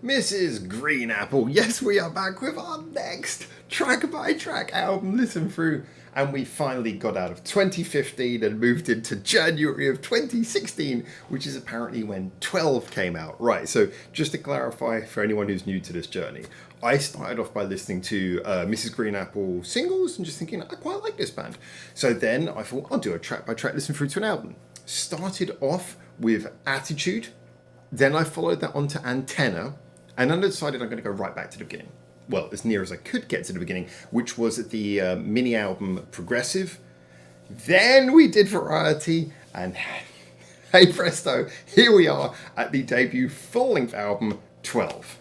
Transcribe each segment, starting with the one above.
Mrs. Green Apple. Yes, we are back with our next track by track album listen through. And we finally got out of 2015 and moved into January of 2016, which is apparently when 12 came out. Right, so just to clarify for anyone who's new to this journey, I started off by listening to Mrs. Green Apple singles and just thinking, I quite like this band. So then I thought, I'll do a track by track listen through to an album. Started off with Attitude, then I followed that onto Antenna, and then I decided I'm going to go right back to the beginning. Well, as near as I could get to the beginning, which was at the mini album Progressive. Then we did Variety, and hey presto, here we are at the debut full-length album 12.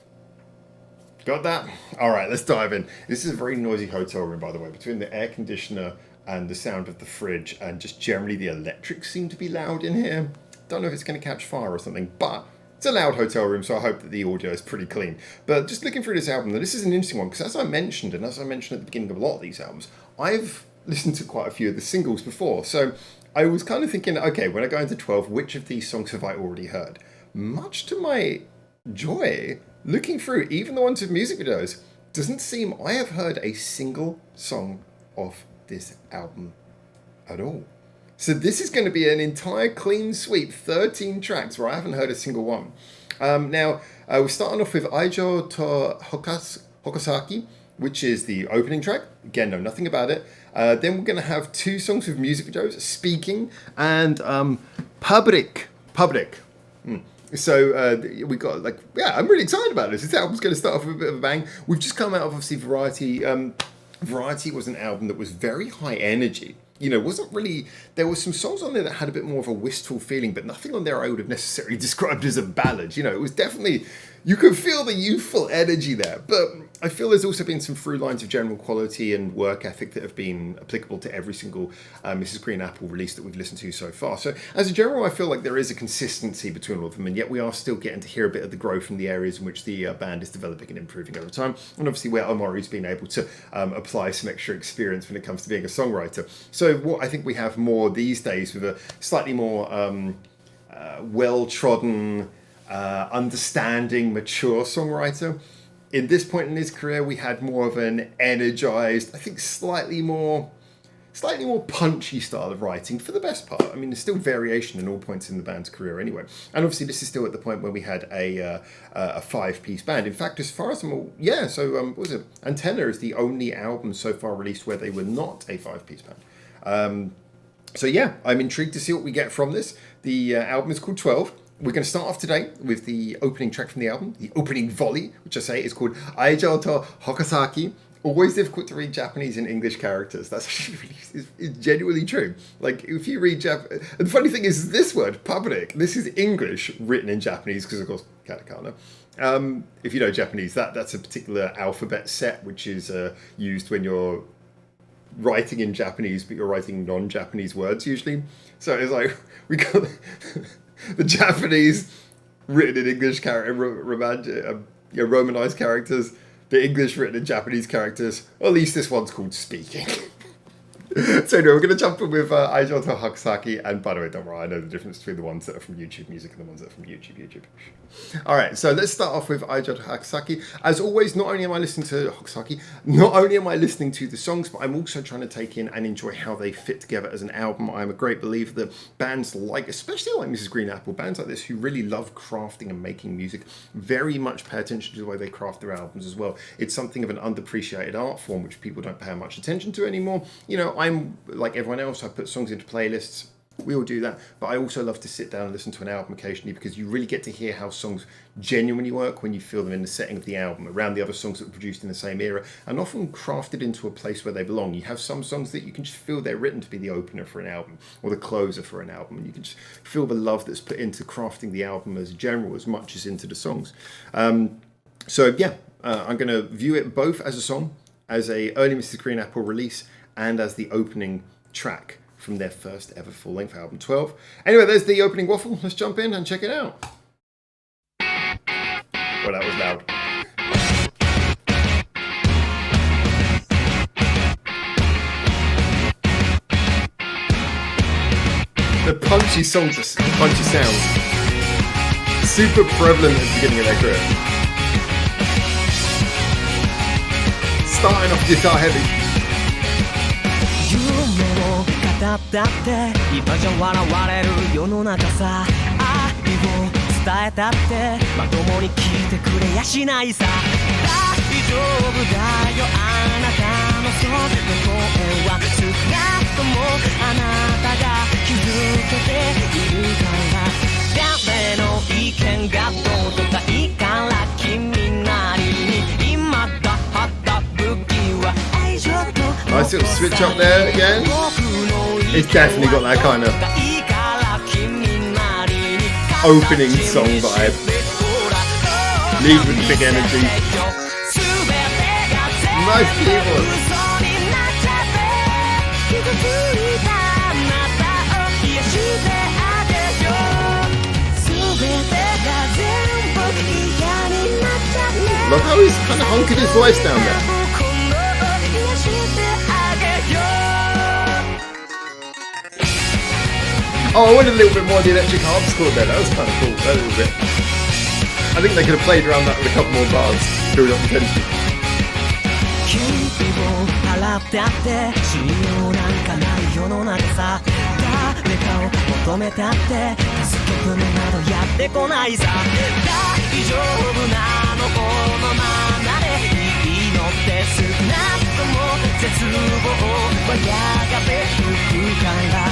Got that? All right, let's dive in. This is a very noisy hotel room, by the way, between the air conditioner and the sound of the fridge, and just generally the electrics seem to be loud in here. Don't know if it's going to catch fire or something, but it's a loud hotel room, so I hope that the audio is pretty clean. But just looking through this album, now this is an interesting one, because as I mentioned, and as I mentioned at the beginning of a lot of these albums, I've listened to quite a few of the singles before, so I was kind of thinking, okay, when I go into 12, which of these songs have I already heard? Much to my joy, looking through, even the ones with music videos, doesn't seem I have heard a single song of this album at all. So this is going to be an entire clean sweep, 13 tracks where I haven't heard a single one. Now, we're starting off with Aijo to Hokosaki, which is the opening track. Again, know nothing about it. Then we're going to have two songs with music videos, Speaking and Public. So we got I'm really excited about this. This album's going to start off with a bit of a bang. We've just come out of obviously Variety. Variety was an album that was very high energy. You know, wasn't really, there were some songs on there that had a bit more of a wistful feeling, but nothing on there I would have necessarily described as a ballad. You know, it was definitely, you could feel the youthful energy there. But I feel there's also been some through lines of general quality and work ethic that have been applicable to every single Mrs. Green Apple release that we've listened to so far. So as a general, I feel like there is a consistency between all of them, and yet we are still getting to hear a bit of the growth in the areas in which the band is developing and improving over time. And obviously where Omari's been able to apply some extra experience when it comes to being a songwriter. So what I think we have more these days with a slightly more well-trodden, understanding, mature songwriter. In this point in his career, we had more of an energized, I think slightly more punchy style of writing for the best part. I mean, there's still variation in all points in the band's career anyway. And obviously this is still at the point where we had a 5-piece band. In fact, as far as I'm all, what was it? Antenna is the only album so far released where they were not a 5-piece band. So yeah, I'm intrigued to see what we get from this. The album is called 12. We're going to start off today with the opening track from the album, the opening volley, which I say is called Aijo to Hokosaki. Always difficult to read Japanese and English characters. That's actually it's genuinely true. Like, if you read and the funny thing is this word, public, this is English written in Japanese, because of course, katakana. If you know Japanese, that's a particular alphabet set, which is used when you're writing in Japanese, but you're writing non-Japanese words usually. So it's like, we got the Japanese written in English romanized characters, the English written in Japanese characters. Well, at least this one's called Speaking. So anyway, we're going to jump in with Aijo to Hokosaki, and by the way, don't worry, I know the difference between the ones that are from YouTube Music and the ones that are from YouTube. Alright, so let's start off with Aijo to Hokosaki. As always, not only am I listening to Hokosaki, not only am I listening to the songs, but I'm also trying to take in and enjoy how they fit together as an album. I'm a great believer that bands like, especially like Mrs. Green Apple, bands like this who really love crafting and making music, very much pay attention to the way they craft their albums as well. It's something of an underappreciated art form which people don't pay much attention to anymore. You know, I'm like everyone else, I put songs into playlists. We all do that, but I also love to sit down and listen to an album occasionally, because you really get to hear how songs genuinely work when you feel them in the setting of the album, around the other songs that were produced in the same era, and often crafted into a place where they belong. You have some songs that you can just feel they're written to be the opener for an album, or the closer for an album, and you can just feel the love that's put into crafting the album as general as much as into the songs. I'm going to view it both as a song, as a early Mrs. Green Apple release, and as the opening track from their first ever full-length album, 12. Anyway, there's the opening waffle. Let's jump in and check it out. Well, that was loud. The punchy songs, punchy sounds, super prevalent at the beginning of their career. starting off guitar heavy. 語ったって今じゃ笑われる世の中さ愛を伝えたってまともに聞いてくれやしないさ大丈夫だよあなたのその声は少なくともあなたが気づけているから誰の意見がどうとかいいから君なりに今だった武器は愛情と Nice little switch up there again. It's definitely got that kind of opening song vibe. Lead with big energy. Nice keyboard. Look how he's kind of hunkered his voice down there. Oh, I wanted a little bit more of the electric harpsichord there. That was kind of cool. A little bit. I think they could have played around that with a couple more bars. Build up the tension. 払ってあって信用なんかない世の中さ誰かを求めたって助け舟などやってこないさ大丈夫なのこのままでいいのって少なくとも絶望はやがて吹くから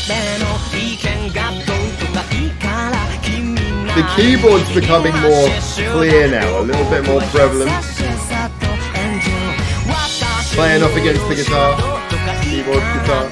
誰の意見がどうとかいいから君が The keyboard's becoming more clear now, a little bit more prevalent. Playing off against the guitar, keyboard, guitar.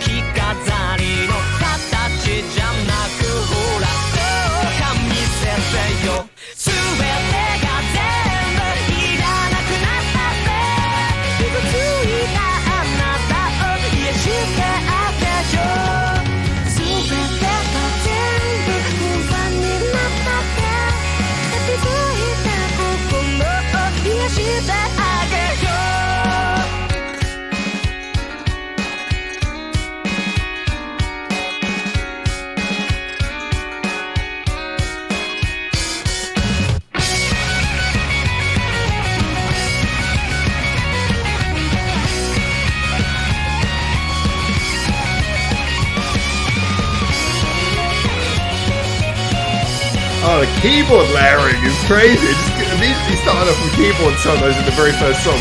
Oh, the keyboard layering is crazy. Just immediately started off with keyboard solos in the very first song.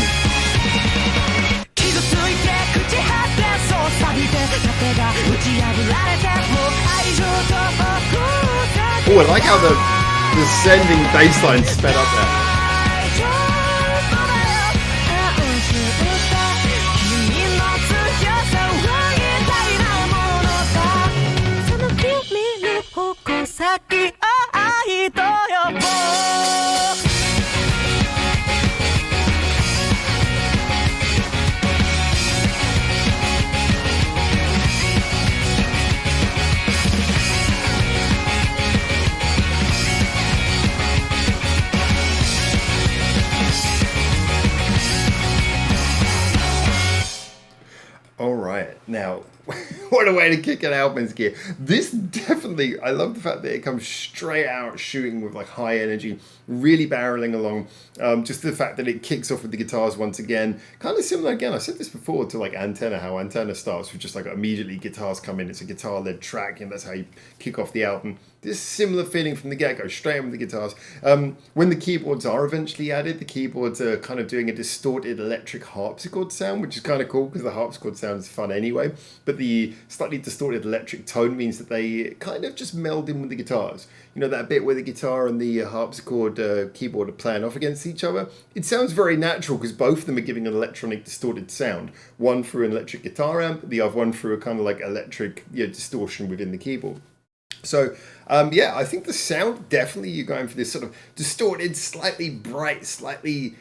Oh, I like how the descending bass line sped up there. Now, what a way to kick an album into gear. This definitely, I love the fact that it comes straight out shooting with like high energy, really barreling along. Just the fact that it kicks off with the guitars once again. Kind of similar, again, I said this before, to like Antenna, how Antenna starts with just like immediately guitars come in. It's a guitar-led track, and that's how you kick off the album. This similar feeling from the get-go, straight in with the guitars. When the keyboards are eventually added, the keyboards are kind of doing a distorted electric harpsichord sound, which is kind of cool because the harpsichord sound is fun anyway. But the slightly distorted electric tone means that they kind of just meld in with the guitars. You know, that bit where the guitar and the harpsichord keyboard are playing off against each other? It sounds very natural because both of them are giving an electronic distorted sound. One through an electric guitar amp, the other one through a kind of like electric distortion within the keyboard. So, yeah, I think the sound, definitely you're going for this sort of distorted, slightly bright, slightly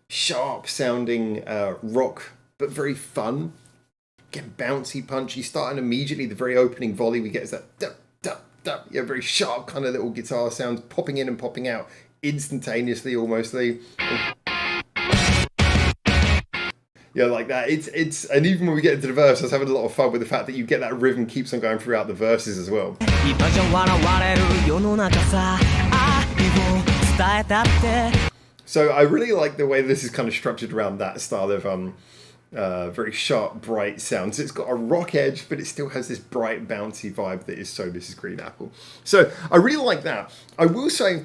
sharp sounding rock, but very fun. Again, bouncy, punchy, starting immediately, the very opening volley, we get is that dup, dup, dup, yeah, very sharp kind of little guitar sounds popping in and popping out instantaneously, almostly. Yeah, like that. It's and even when we get into the verse, I was having a lot of fun with the fact that you get that rhythm keeps on going throughout the verses as well. So I really like the way this is kind of structured around that style of very sharp, bright sounds. It's got a rock edge, but it still has this bright, bouncy vibe that is so Mrs. Green Apple. So I really like that. I will say,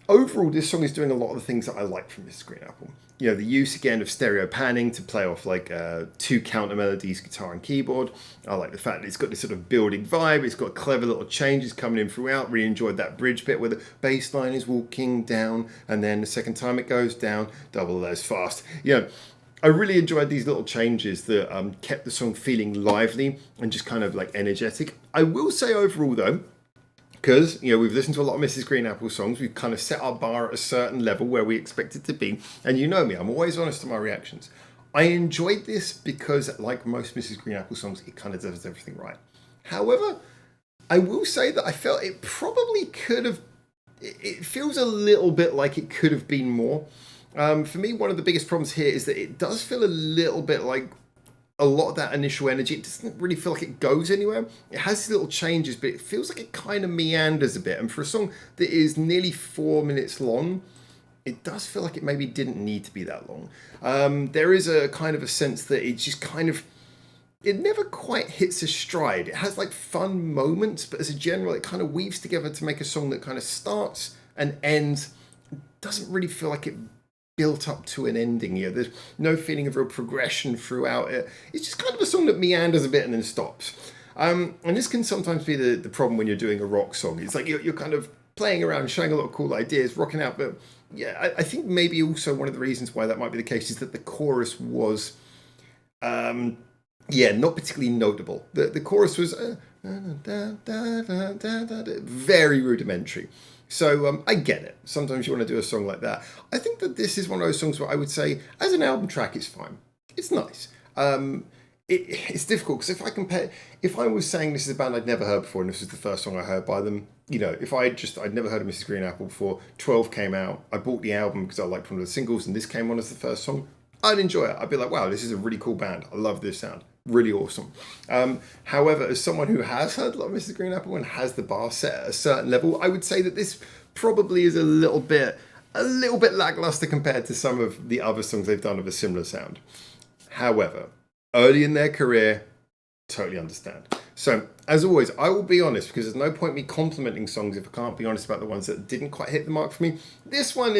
overall, this song is doing a lot of the things that I like from Mrs. Green Apple. You know, the use again of stereo panning to play off like 2 counter melodies, guitar and keyboard. I like the fact that it's got this sort of building vibe. It's got clever little changes coming in throughout. Really enjoyed that bridge bit where the bass line is walking down and then the second time it goes down, double as fast. You know, I really enjoyed these little changes that kept the song feeling lively and just kind of like energetic. I will say overall though, because, you know, we've listened to a lot of Mrs. Green Apple songs. We've kind of set our bar at a certain level where we expect it to be. And you know me, I'm always honest in my reactions. I enjoyed this because, like most Mrs. Green Apple songs, it kind of does everything right. However, I will say that I felt it probably could have... It feels a little bit like it could have been more. For me, one of the biggest problems here is that it does feel a little bit like a lot of that initial energy. It doesn't really feel like it goes anywhere. It has these little changes, but it feels like it kind of meanders a bit. And for a song that is nearly 4 minutes long, it does feel like it maybe didn't need to be that long. There is a kind of a sense that it just kind of, it never quite hits a stride. It has like fun moments, but as a general, it kind of weaves together to make a song that kind of starts and ends. It doesn't really feel like it built up to an ending here. There's no feeling of real progression throughout it. It's just kind of a song that meanders a bit and then stops. And this can sometimes be the problem when you're doing a rock song. It's like you're kind of playing around, showing a lot of cool ideas, rocking out. But yeah, I think maybe also one of the reasons why that might be the case is that the chorus was, not particularly notable. The chorus was very rudimentary. So I get it. Sometimes you want to do a song like that. I think that this is one of those songs where I would say, as an album track, it's fine. It's nice. It's difficult because if I was saying this is a band I'd never heard before and this was the first song I heard by them, you know, if I'd never heard of Mrs. Green Apple before, 12 came out, I bought the album because I liked one of the singles and this came on as the first song, I'd enjoy it. I'd be like, wow, this is a really cool band. I love this sound. Really awesome. However, as someone who has heard a lot of Mrs. Green Apple and has the bar set at a certain level, I would say that this probably is a little bit lackluster compared to some of the other songs they've done of a similar sound. However, early in their career, totally understand. So, as always, I will be honest because there's no point me complimenting songs if I can't be honest about the ones that didn't quite hit the mark for me. This one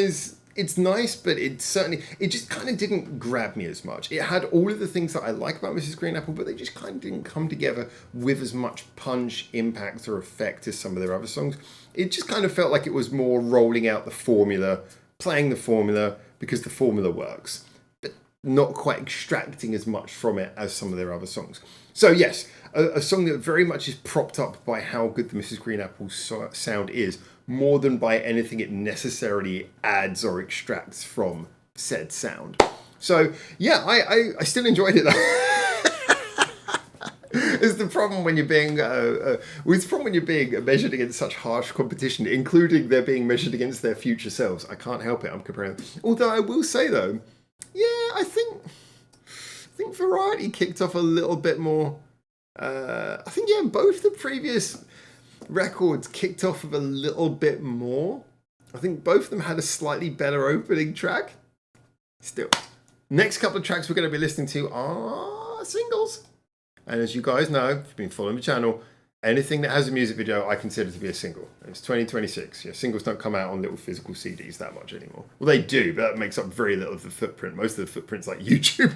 it's nice, but it just kind of didn't grab me as much. It had all of the things that I like about Mrs. Green Apple, but they just kind of didn't come together with as much punch, impact, or effect as some of their other songs. It just kind of felt like it was more rolling out the formula, playing the formula because the formula works, but not quite extracting as much from it as some of their other songs. So yes, a song that very much is propped up by how good the Mrs. Green Apple sound is, more than by anything it necessarily adds or extracts from said sound. So yeah, I still enjoyed it though. It's the problem when you're being measured against such harsh competition, including they're being measured against their future selves. I can't help it. I'm comparing. Although I will say though, yeah, I think Variety kicked off a little bit more. I think both the previous records kicked off with a little bit more. I think both of them had a slightly better opening track. Still, next couple of tracks we're going to be listening to are singles. And as you guys know, if you've been following the channel, anything that has a music video I consider to be a single. It's 2026. Singles don't come out on little physical CDs that much anymore. Well, they do, but that makes up very little of the footprint. Most of the footprint's like YouTube.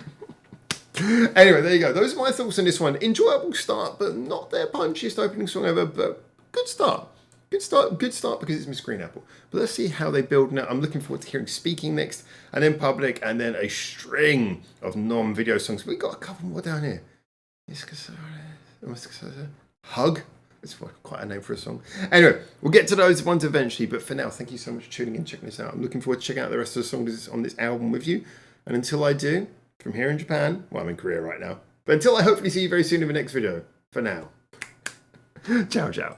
Anyway, there you go. Those are my thoughts on this one. Enjoyable start, but not their punchiest opening song ever, but good start. Good start because it's Miss Green Apple. But let's see how they build now. I'm looking forward to hearing Speaking next, and then Public, and then a string of non-video songs. We've got a couple more down here. Hug. It's quite a name for a song. Anyway, we'll get to those ones eventually, but for now, thank you so much for tuning in and checking this out. I'm looking forward to checking out the rest of the songs on this album with you. And until I do, from here in Japan, well, I'm in Korea right now, but until I hopefully see you very soon in the next video, for now, ciao, ciao.